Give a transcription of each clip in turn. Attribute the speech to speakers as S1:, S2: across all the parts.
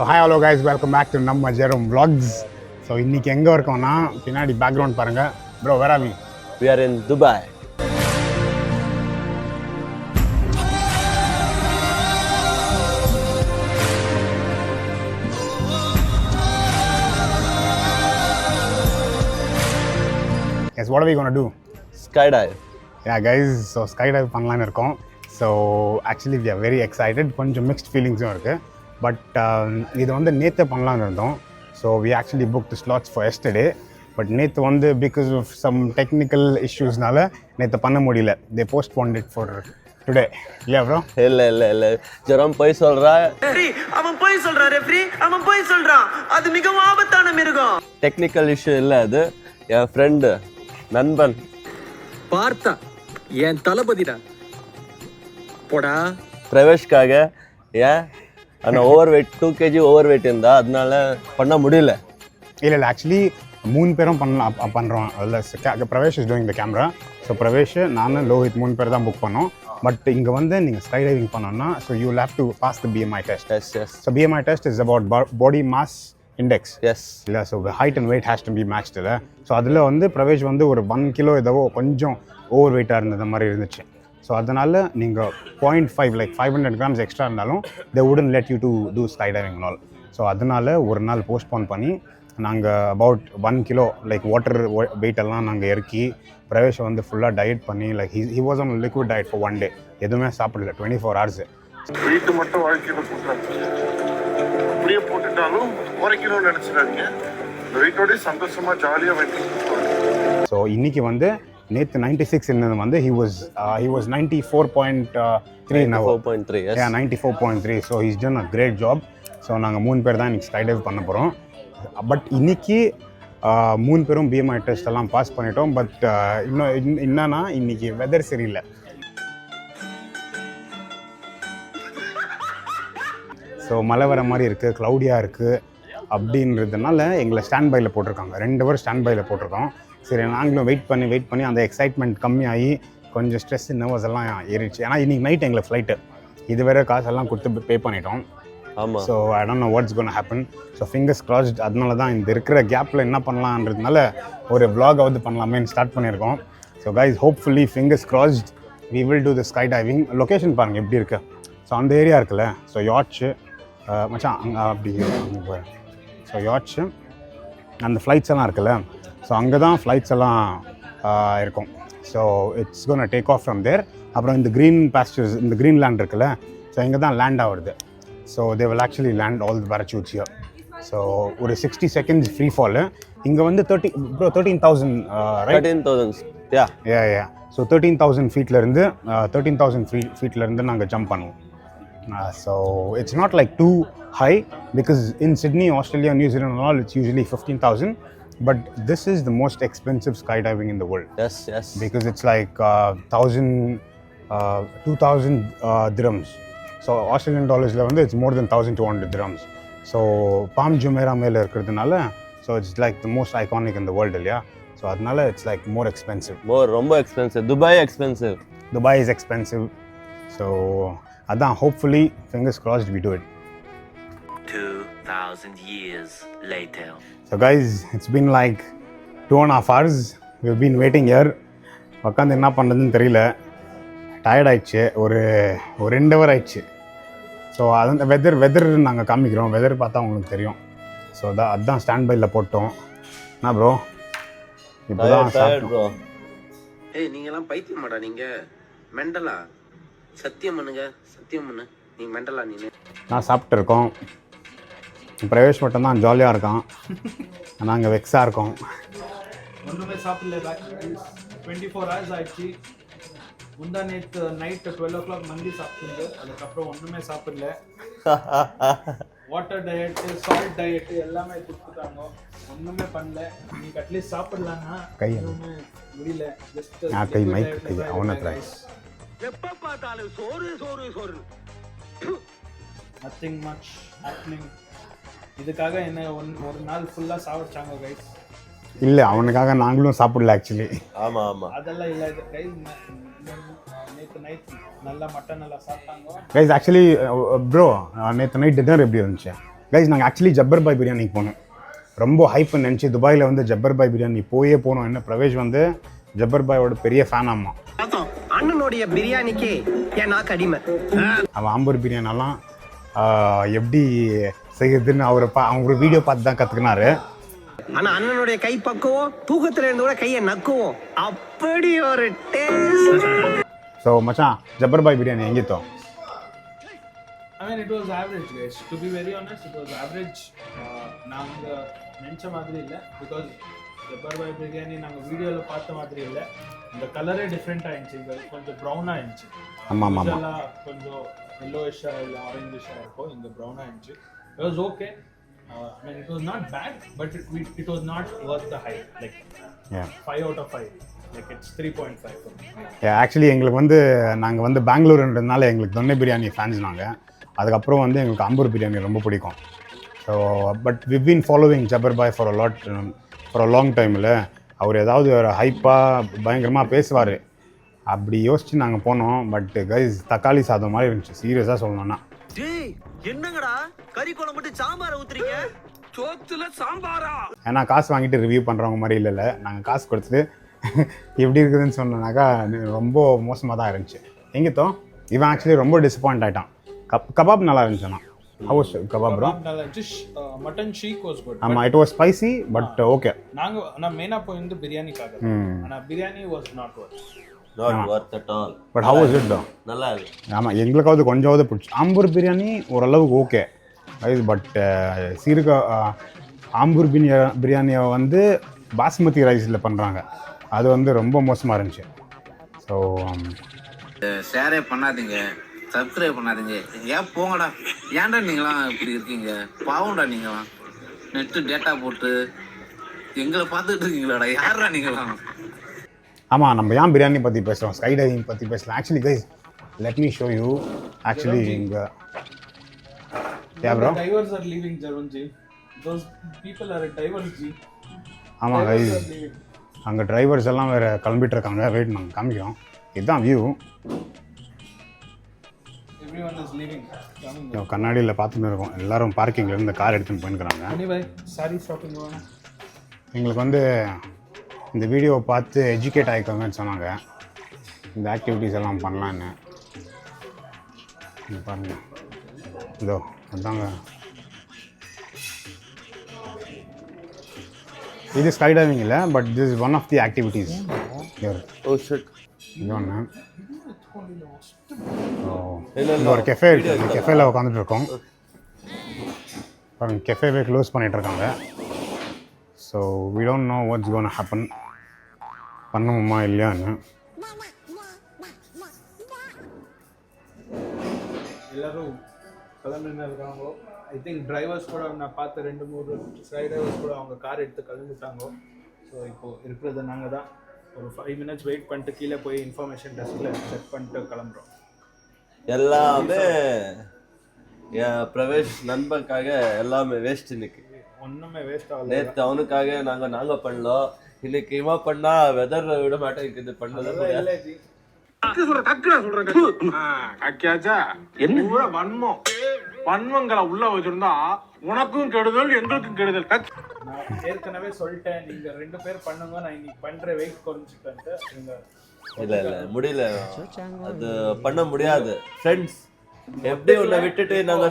S1: So hi hello guys, welcome back to நம்ம Jerome Vlogs. So இன்னைக்கு எங்க இருக்கோம்னா பின்னாடி பேக்ரவுண்ட் பாருங்க. Bro, where are we?
S2: We are in Dubai.
S1: Yes, what are we going to do?
S2: Skydive.
S1: Yeah guys, so skydive பண்ணலாம்னு இருக்கோம். So actually we are very excited. கொஞ்சம் mixed feelings இருக்கு. But இது வந்து நேத்து பண்ணலாம்னு இருந்தோம். So we actually booked the slots for yesterday. But நேத்து வந்து because of some technical issuesனால நேத்து பண்ண முடியல. They postponed it for today. Yeah bro.
S2: இல்ல ஜெரோம் போய் சொல்றா.
S3: அவன் போய் சொல்றான் ரெஃப்ரி, அவன் போய் சொல்றான். அது மிகவும் ஆபத்தான மிருகம்.
S2: டெக்னிக்கல் இஷ்யூ இல்ல அது. என் ஃப்ரெண்ட் நண்பன்
S3: பார்த்தா என் தளபதிடா. போடா.
S2: பிரவேஷ்காக ஏன் ஆனால் over weight 2 kg over weight இருந்தா அதனால பண்ண முடியல.
S1: இல்லை ஆக்சுவலி 3 பேரும் பண்ணுறோம் இல்லை. Pravesh is doing the camera. So Pravesh நான் லோஹித் 3 பேர் தான் புக் பண்ணோம். பட் இங்கே வந்து நீங்கள் ஸ்கை டைவிங் பண்ணோன்னா so you have to pass the BMI test.
S2: Yes
S1: so BMI test is about body mass index.
S2: Yes
S1: இல்லை so height and weight has to be matched இல்லை. ஸோ அதில் வந்து பிரவேஷ் வந்து ஒரு 1 கிலோ ஏதோ கொஞ்சம் ஓவர் வெயிட்டாக இருந்தது மாதிரி இருந்துச்சு. ஸோ அதனால் நீங்கள் 0.5 லைக் 500 grams எக்ஸ்ட்ரா இருந்தாலும் they wouldn't let you to do skydiving and all. So அதனால் ஒரு நாள் போஸ்ட்போன் பண்ணி நாங்கள் அபவுட் 1 கிலோ லைக் வாட்டர் வெயிட்டெல்லாம் நாங்கள் இறக்கி பிரவேஷை வந்து ஃபுல்லாக டயட் பண்ணி like he was on liquid diet for 1 day. எதுவுமே சாப்பிடல 24 hours.
S4: வெயிட் மட்டும் வாழ்க்கையில் போட்டாங்க. அப்படியே போட்டுட்டாலும் 1 கிலோ நினச்சிடாதீங்க. வெயிட்டோட சந்தோஷமாக ஜாலியாக வெயிட்.
S1: ஸோ இன்னைக்கு வந்து நேற்று 96 இருந்தது வந்து he was 94.3 now.
S2: 4.3 yes.
S1: Yeah, 94.3. So he's done a great job. So நாங்கள் 3 பேர் தான் இன்னைக்கு ஸ்கைடைவ் பண்ண போகிறோம். பட் இன்னைக்கு 3 பேரும் BMI டெஸ்ட் எல்லாம் பாஸ் பண்ணிட்டோம். பட் என்னன்னா இன்னைக்கு வெதர் சரியில்லை. ஸோ மழை வர மாதிரி இருக்குது, க்ளவுடியாக இருக்குது. அப்படின்றதுனால எங்களை ஸ்டாண்ட் பையில் போட்டிருக்காங்க. 2 ஹவர் ஸ்டாண்ட் பையில் போட்டிருக்கோம். சரி நாங்களும் வெயிட் பண்ணி அந்த எக்ஸைட்மெண்ட் கம்மியாகி கொஞ்சம் ஸ்ட்ரெஸ் நர்வஸ் எல்லாம் ஏறிடுச்சு. ஏன்னா இன்றைக்கி நைட் எங்களை ஃப்ளைட்டு இது வேறு காசெல்லாம் கொடுத்து பே பண்ணிட்டோம்.
S2: ஆமாம்.
S1: So I don't know what's gonna happen. So fingers crossed. அதனால தான் இந்த இருக்கிற கேப்பில் என்ன பண்ணலான்றதுனால ஒரு vlog-ஆவது பண்ணலாமேன்னு ஸ்டார்ட் பண்ணியிருக்கோம். So guys hopefully fingers crossed we will do the skydiving. Location பாருங்கள் எப்படி இருக்குது. ஸோ அந்த ஏரியா இருக்குல்ல, ஸோ யாட்ச்சு மச்சான் அங்கே அப்படி அங்கே போகிறேன். ஸோ யாட்ச்சு அந்த ஃப்ளைட்ஸ் எல்லாம் இருக்குல்ல, ஸோ அங்கே தான் ஃப்ளைட்ஸ் எல்லாம் இருக்கும். So it's gonna take off from there. அப்புறம் இந்த க்ரீன் பாஸ்டர்ஸ், இந்த க்ரீன் லேண்ட் இருக்குல்ல, ஸோ இங்கே தான் லேண்ட் ஆகுது. So they will actually land all the parachutes here. So ஒரு 60 seconds ஃப்ரீ ஃபாலு. இங்கே வந்து 13,000 ரைட்?
S2: 13,000
S1: யா. ஸோ 13,000 ஃபீட்லேருந்து 13,000 ஃபீட்லேருந்து நாங்கள் ஜம்ப் பண்ணுவோம். So it's not like too high because in Sydney, Australia, New Zealand and all it's usually 15,000. But this is the most expensive skydiving in the world.
S2: Yes.
S1: Because it's like 2,000 dirhams. So Australian dollars வந்து it's more than 1,200 dirhams. So Palm Jumeirah மேல இருக்கிறதுனால so it's like the most iconic in the world இல்லையா. So அதனால it's like more expensive.
S2: ரொம்ப expensive. Dubai
S1: is expensive. So அதான் hopefully fingers crossed we do it.
S3: 2,000 years later.
S1: So guys, it's been like 2.5 hours. We've been waiting here. உட்காந்து என்ன பண்ணுறதுன்னு தெரியல. Tired ஆயிடுச்சு. ஒரு 2 ஹவர் ஆயிடுச்சு. ஸோ அது வெதர் நாங்கள் காமிக்கிறோம். வெதர் பார்த்தா உங்களுக்கு தெரியும். ஸோ அதுதான் ஸ்டாண்ட் பையில் போட்டோம். என்ன ப்ரோ இப்போ தான் சாப்பிட்டோம்.
S3: நீங்கெல்லாம் பைத்தியமாடா, நீங்க மெண்டலா? சத்தியம் பண்ணுங்க. நீ மெண்டலா?
S1: நான் சாப்பிட்டுருக்கோம். பிரவேஷ் மட்டும் தான் ஜாலியாக இருக்கான். நாங்கள் வெக்ஸாக இருக்கோம்.
S5: ஒன்றுமே சாப்பிடல. 24 hours ஆயிடுச்சு. முந்தா நேற்று நைட்டு 12 o'clock மந்தி சாப்பிட்டு, அதுக்கப்புறம் ஒன்றுமே சாப்பிடல. வாட்டர் டயட்டு, சால்ட் டயட்டு எல்லாமே கொடுத்துட்டாங்க. ஒன்றுமே பண்ணல. நீங்கள் அட்லீஸ்ட் சாப்பிடலான்னா ஒன்றுமே முடியல. ஜஸ்ட்
S1: கை மைக் அவனை ரைஸ்.
S3: எப்ப பார்த்தாலும் சோறு.
S5: Nothing much happening. இதுக்காக என்ன ஒரு நாள் ஃபுல்லாக சாப்பிடுச்சாங்க கைஸ்.
S1: இல்லை அவனுக்காக நாங்களும் சாப்பிடல ஆக்சுவலி.
S2: ஆமாம்
S5: அதெல்லாம் இல்லை கைஸ். நேற்று நைட் நல்லா மட்டன் நல்லா சாப்பிட்டாங்க
S1: கைஸ். ஆக்சுவலி ப்ரோ நேற்று நைட் டின்னர் எப்படி இருந்துச்சு? கைஸ் நாங்கள் ஆக்சுவலி ஜப்பர் பாய் பிரியாணிக்கு போனோம். ரொம்ப ஹைப்னு நினச்சி துபாயில் வந்து ஜப்பர் பாய் பிரியாணி போனோம். என்ன பிரவேஷ் வந்து ஜப்பர் பாயோட பெரிய ஃபேன் ஆமாம்.
S3: அண்ணனுடைய பிரியாணிக்கு என் நாக்கு அடிமை.
S1: அவன் ஆம்பூர் பிரியாணிலாம் எப்படி செய்யுதுன்னு அவங்க வீடியோ பார்த்து தான் கற்றுக்கினாரு.
S3: ஆனா அண்ணனுடைய கை பக்குவோம் தூக்கத்துல இருந்து கூட கையை நக்குவோம். அப்படி ஒரு டேஸ்ட்.
S1: ஸோ மச்சான் ஜப்பர் பாய் biryani எங்கித்தோம்?
S5: I mean, it was average, guys. To be very honest, it was average. நாங்கள் நினச்ச மாதிரி இல்லை. பிகாஸ் ஜப்பர் பாய் பிரியாணி நாங்கள் வீடியோவில் பார்த்த மாதிரி இல்லை. இந்த கலரே டிஃப்ரெண்ட்டாக இருந்துச்சு. கொஞ்சம் ப்ரௌனாக இருந்துச்சு.
S1: ஆமாம்
S5: கொஞ்சம் எல்லோயிஷாக இல்லை ஆரஞ்சிஷாக இருக்கும். இங்கே ப்ரௌனாக இருந்துச்சு. It was okay. I mean, it was not bad, but it was not worth the hype. Like 5 out of 5. Like it's 3.5 for me.
S1: Actually எங்களுக்கு வந்து நாங்கள் வந்து பெங்களூருன்றதுனால எங்களுக்கு தொன்னை பிரியாணி ஃபேன்ஸ் நாங்கள். அதுக்கப்புறம் வந்து எங்களுக்கு ஆம்பூர் பிரியாணி ரொம்ப பிடிக்கும். So but we been following Jabbar Bhai for a long டைமில். அவர் ஏதாவது ஒரு ஹைப்பாக பயங்கரமாக பேசுவார். அப்படி யோசித்து நாங்கள் போனோம். பட் கைஸ் தக்காளி சாதம் மாதிரி இருந்துச்சு சீரியஸாக சொல்லணும்னா.
S3: என்னங்கடா கறி குழம்பு மட்டும் சாம்பாரை ஊத்துறீங்க? சோத்துல சாம்பாரா?
S1: ஏன்னா காசு வாங்கிட்டு ரிவ்யூ பண்ணுறவங்க மாதிரி இல்லைல்ல. நாங்கள் காசு கொடுத்துட்டு எப்படி இருக்குதுன்னு சொன்னோன்னாக்கா ரொம்ப மோசமாக தான் இருந்துச்சு. எங்கிட்டோ இவன் ஆக்சுவலி ரொம்ப டிசப்பாயிண்ட் ஆகிட்டான். கபாப் நல்லா இருந்துச்சுண்ணா. House kebab bro
S5: mutton seekh was good.
S1: ஆமாம் it was spicy but okay.
S5: நான் மெயினாக போயிருந்து பிரியாணிக்காக. ஆனால் biryani was not
S2: worth at all.
S1: But how was it though?
S2: நல்லா இருக்கு.
S1: ஆமாம் எங்களுக்காவது கொஞ்சமாவது பிடிச்சி. ஆம்பூர் பிரியாணி ஓரளவுக்கு ஓகே பட் ஆம்பூர் பிரியாணியை வந்து பாஸ்மதி ரைஸில் பண்ணுறாங்க. அது வந்து ரொம்ப மோசமாக இருந்துச்சு. ஸோ
S6: ஷேரே பண்ணாதீங்க, சப்ஸ்கிரைப் பண்ணாதீங்க. ஏன் போங்கடா, ஏன்டா நீங்களாம் இப்படி இருக்கீங்க? பாவம்டா நீங்களாம் நெட்டு டேட்டா போட்டு எங்களை பார்த்துட்டு இருக்கீங்களாடா. யாரா நீங்களாம்?
S1: ஆமாம் நம்ம ஏன் பிரியாணி பற்றி பேசுகிறோம், ஸ்கை டைவிங் பற்றி பேசலாம். Actually guys let me show you. Actually இங்கே ப்ரோ
S5: டைவர்ஸ் ஆர் லீவிங் ஜெரோன்ஜி. those people are diverse ji.
S1: ஆமாம் கைஸ் அங்கே டிரைவர்ஸ் எல்லாம் வேறு கிளம்பிட்டு இருக்காங்க. வெயிட் நாங்கள் காமிக்கிறோம். இதுதான் வியூ.
S5: everyone is leaving.
S1: கண்ணாடியில் பார்த்துன்னு இருக்கோம். எல்லோரும் பார்க்கிங்லேருந்து கார் எடுத்துன்னு போயிருக்கிறாங்க.
S5: anyway சாரி ஷாப்பிங் போகணும்.
S1: எங்களுக்கு வந்து இந்த வீடியோவை பார்த்து எஜுகேட் ஆகிக்கோங்கன்னு சொன்னாங்க. இந்த ஆக்டிவிட்டீஸ் எல்லாம் பண்ணலான்னு. பாருங்கள் இதோ அதாங்க. இது ஸ்கை டைவிங் இல்லை but this is one of the activities. இது ஒன்று. இந்த ஒரு கெஃபே இருக்குது. இந்த கெஃபேல உட்காந்துட்டு இருக்கோம். பாருங்கள் கெஃபேவே க்ளோஸ் பண்ணிகிட்டு இருக்காங்க. So we don't know what's gonna happen. பண்ணுவோமா இல்லையான்னு.
S5: எல்லாரும் கிளம்பின்னு இருக்காங்க. ஐ திங்க் டிரைவர்ஸ் கூட நான் பார்த்த 2-3 ஸ்கை டிரைவர்ஸ் கூட அவங்க கார் எடுத்து கிளம்பிட்டாங்க. ஸோ இப்போது இருக்கிறது நாங்கள் தான். ஒரு 5 minutes வெயிட் பண்ணிட்டு கீழே போய் இன்ஃபர்மேஷன் டெஸ்கில் செக் பண்ணிட்டு கிளம்புறோம்.
S2: எல்லாமே என் பிரவேஷ் நண்பனுக்காக எல்லாமே வேஸ்ட். இன்னைக்கு
S5: ஒன்றுமே வேஸ்ட் ஆகல.
S2: நேற்று அவனுக்காக நாங்கள் பண்ணோம். இன்னைக்கு இவா பண்ணா வெதர் விட மாட்டேன். இது பண்ணது
S7: வன்மங்களை உள்ள வச்சிருந்தா உனக்கும் கெடுதல் எங்களுக்கும் கெடுதல்.
S5: நான் ஏற்கனவே சொல்லிட்டேன், நீங்க 2 பேர் பண்ணுங்க, நான் இன்னைக்கு பண்ற வெயிட் குறைஞ்சிட்டேன்.
S2: இல்ல முடியல, அது பண்ண முடியாது. ஃப்ரெண்ட்ஸ் எப்படி உன்னை விட்டுட்டு நாங்க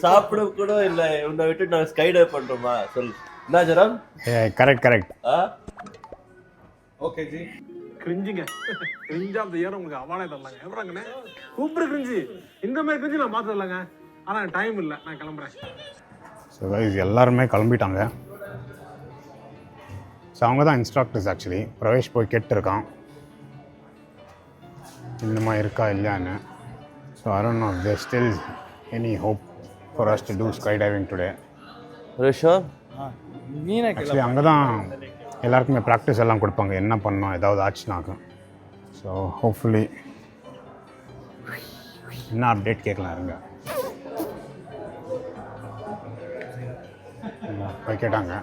S2: சாப்பிட கூட இல்ல, உன்னை விட்டுட்டு நாங்க ஸ்கை டைவ் பண்றோமா சொல்லு. என்ன ஜரம்?
S1: கரெக்ட்.
S5: ஓகே ஜி.
S7: கிரிஞ்சிங்க, கிரிஞ்ச் ஆஃப் தி இயர் உங்களுக்கு அவார்டே தரலாங்க. எவராங்கண்ணே சூப்பர் கிரிஞ்சி. இந்த மாதிரி கிரிஞ்சி நான் பார்த்து தரலாங்க. ஆனால் டைம் இல்லை, நான் கிளம்புறேன்.
S1: ஸோ கைஸ் எல்லாருமே கிளம்பிட்டாங்க. ஸோ அவங்க தான் இன்ஸ்ட்ரக்டர்ஸ். ஆக்சுவலி பிரவேஷ் போய் கேட்டுருக்கான் இந்த மாதிரி இருக்கா இல்லையான்னு. So I don't know there still any hope for us to do sky diving today. Actually அங்கே தான் எல்லாருக்குமே ப்ராக்டிஸ் எல்லாம் கொடுப்பாங்க, என்ன பண்ணணும் ஏதாவது ஆச்சுனாக்க. ஸோ ஹோப்ஃபுல்லி என்ன அப்டேட் கேட்கலாம் இருங்க. போய் கேட்டாங்க.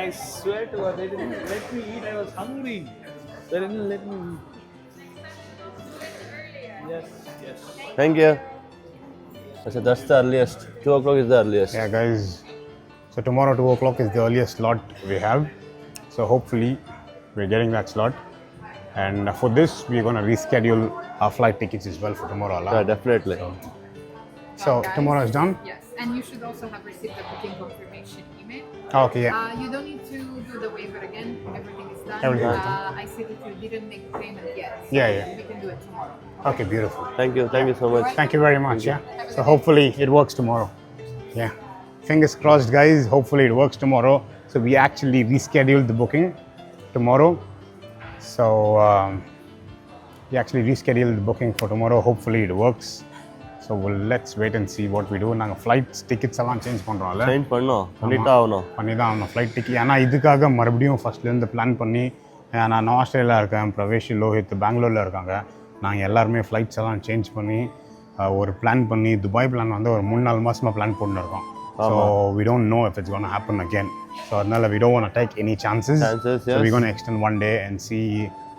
S5: I swear to God, they didn't let me eat. I was hungry. Let me. Yes.
S2: Thank you. So that's the earliest. 2 o'clock is the earliest.
S1: Yeah, guys. So tomorrow 2 o'clock is the earliest slot we have. So hopefully we're getting that slot. And for this, we're going to reschedule our flight tickets as well for tomorrow.
S2: Yeah, definitely.
S1: So tomorrow is done?
S8: Yes, and you should also have received the booking confirmation email.
S1: Okay, yeah.
S8: You don't need to do the waiver again. Everything is done.
S1: Everything is done.
S8: I see that you didn't make payment yet. So
S1: Yeah.
S8: we can do it tomorrow.
S1: Okay, beautiful.
S2: Thank you so much.
S1: Thank you very much. Yeah. So hopefully it works tomorrow. Yeah. Fingers crossed, guys. Hopefully it works tomorrow. So we actually rescheduled the booking tomorrow. So we actually rescheduled the booking for tomorrow. Hopefully it works. So let's wait and see what we do. நாங்கள் flights tickets எல்லாம் change பண்ணுறோம்ல,
S2: Change பண்ணோம். பண்ணிட்டா ஆகணும்.
S1: பண்ணி தான் ஆகணும் flight ticket. ஏன்னா இதுக்காக மறுபடியும் ஃபஸ்ட்லேருந்து பிளான் பண்ணி, நான் ஆஸ்திரேலியா இருக்கேன், பிரவேஷ், லோஹித் பெங்களூரில் இருக்காங்க. நாங்கள் எல்லாருமே ஃப்ளைட்ஸ் எல்லாம் சேஞ்ச் பண்ணி ஒரு பிளான் பண்ணி துபாய் பிளான் வந்து ஒரு 3-4 மாதமாக பிளான் பண்ணிருக்கோம். So we don't know if it's going to happen again. So அதனால we don't want to take any chances. So we're going to extend one day and see.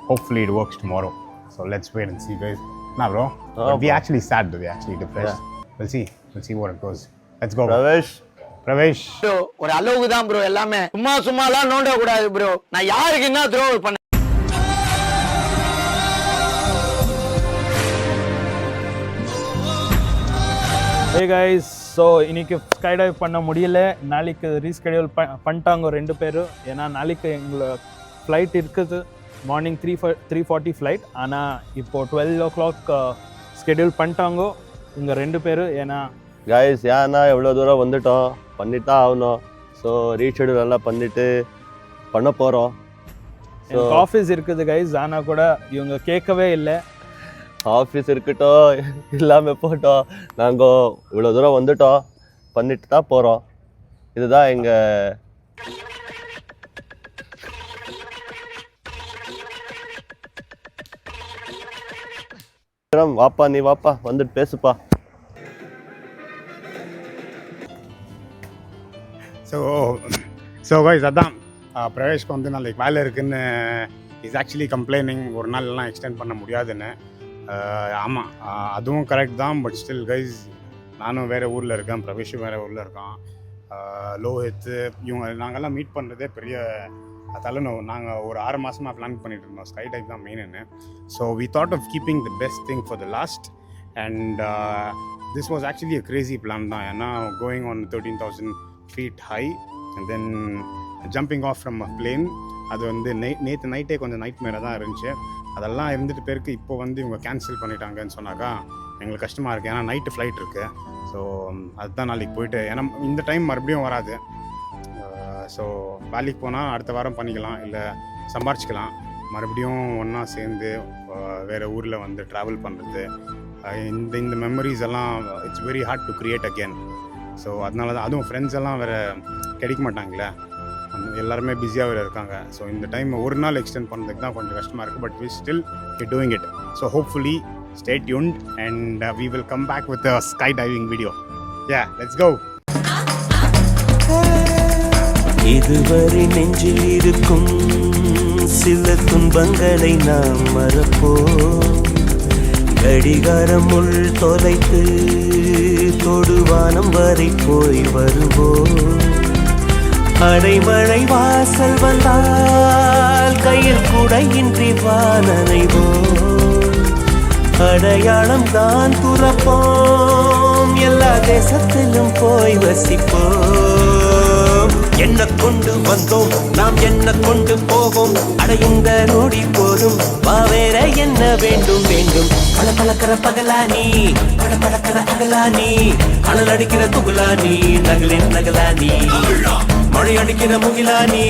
S1: Hopefully it works tomorrow. So let's wait and see, guys. Nah, bro. But we actually sad. We actually depressed. We'll see what it goes. Let's go. Pravesh.
S3: ஒரு அளவுக்கு தான் bro எல்லாமே. சும்மாலாம் நோண்ட கூடாது bro. நான் யாருக்கு என்ன துரோகம் பண்ணேன்?
S5: Hey guys, ஸோ இன்னைக்கு ஸ்கை டைவ் பண்ண முடியல. நாளைக்கு ரீஸ்கெடியூல் பண்ணிட்டாங்க 2 பேரும். ஏன்னா நாளைக்கு எங்களை ஃப்ளைட் இருக்குது, மார்னிங் 3:40 ஃப்ளைட். ஆனால் இப்போது 12 o'clock ஸ்கெடியூல் பண்ணிட்டாங்க இங்கே 2 பேரும். ஏன்னா
S2: கைஸ் ஏன்னா எவ்வளோ தூரம் வந்துட்டோம், பண்ணிட்டு ஆகணும். ஸோ ரீஷெடியூல் எல்லாம் பண்ணிட்டு பண்ண போகிறோம்.
S5: எனக்கு ஆஃபீஸ் இருக்குது கைஸ், ஆனால் கூட இவங்க கேட்கவே இல்லை.
S2: ஆஃபீஸ் இருக்கட்டும் இல்லாமல் போட்டோம், நாங்கள் இவ்வளோ தூரம் வந்துட்டோம், பண்ணிட்டு தான் போகிறோம். இதுதான் எங்கள் வாப்பா, நீ வாப்பா வந்துட்டு பேசுப்பா.
S1: ஸோ கைஸ் அதான் பிரவேஷ்க்கு வந்து நாளைக்கு வேலை இருக்குன்னு இஸ் ஆக்சுவலி கம்ப்ளைனிங், ஒரு நாள் எல்லாம் எக்ஸ்டெண்ட் பண்ண முடியாதுன்னு. ஆமாம், அதுவும் கரெக்ட் தான். பட் ஸ்டில் கைஸ், நானும் வேறு ஊரில் இருக்கேன், பிரவேஷும் வேறு ஊரில் இருக்கான், லோஹித்து இவங்க நாங்கள்லாம் மீட் பண்ணுறதே பெரிய தலைநோவு. நாங்கள் ஒரு 6 மாதமாக பிளான் பண்ணிட்டு இருந்தோம், ஸ்கை டைப் தான் மெயின்னு. So we thought of keeping the best thing for the last. And this was actually a crazy plan தான். ஏன்னா going on 13,000 feet high and then jumping off from a plane, அது வந்து நேற்று நைட்டே கொஞ்சம் night மேலே தான் இருந்துச்சு. அதெல்லாம் இருந்துட்டு பேருக்கு இப்போ வந்து இவங்க கேன்சல் பண்ணிட்டாங்கன்னு சொன்னாக்கா எங்களுக்கு கஷ்டமாக இருக்குது. ஏன்னா நைட்டு ஃப்ளைட் இருக்குது. ஸோ அதுதான் நாளைக்கு போயிட்டு, ஏன்னா இந்த டைம் மறுபடியும் வராது. ஸோ வேலைக்கு போனால் அடுத்த வாரம் பண்ணிக்கலாம், இல்லை சம்பாரிச்சிக்கலாம். மறுபடியும் ஒன்றா சேர்ந்து வேறு ஊரில் வந்து ட்ராவல் பண்ணுறது, இந்த மெமரிஸ் எல்லாம் it's very hard to create again. So அதனால தான், அதுவும் ஃப்ரெண்ட்ஸ் எல்லாம் வேறு கிடைக்க மாட்டாங்களே, எல்லாருமே பிஸியாக வேறு இருக்காங்க. ஸோ இந்த டைம் ஒரு நாள் எக்ஸ்டெண்ட் பண்ணுறதுக்கு தான் கொஞ்சம் கஷ்டமாக இருக்குது. But we still doing it. So hopefully stay tuned and we will come back with a sky diving video. Yeah, let's go.
S9: இதுவரை நெஞ்சில் இருக்கும் சில துன்பங்களை நாம் மறப்போம். கடிகாரம் உள் தொலைத்து தொடுவானம் வரை போய் வருவோம். அடைமழை வாசல் வந்தால் கையில் குடையின்றி வானனைவோம். அடையாளம் தான் துறப்போம், எல்லா தேசத்திலும் போய் வசிப்போம். என்ன கொண்டு வந்தோம் நாம், என்ன கொண்டு போவோம், அடையுந்த நொடி போதும் வா, வேற என்ன வேண்டும் வேண்டும். பல பழக்கிற பகலானி, பட பழக்கிற அகலானி, அனல் அடிக்கிற துகுலானி, நகலின் நகலானி, மழை அடிக்கிற முகிலானி.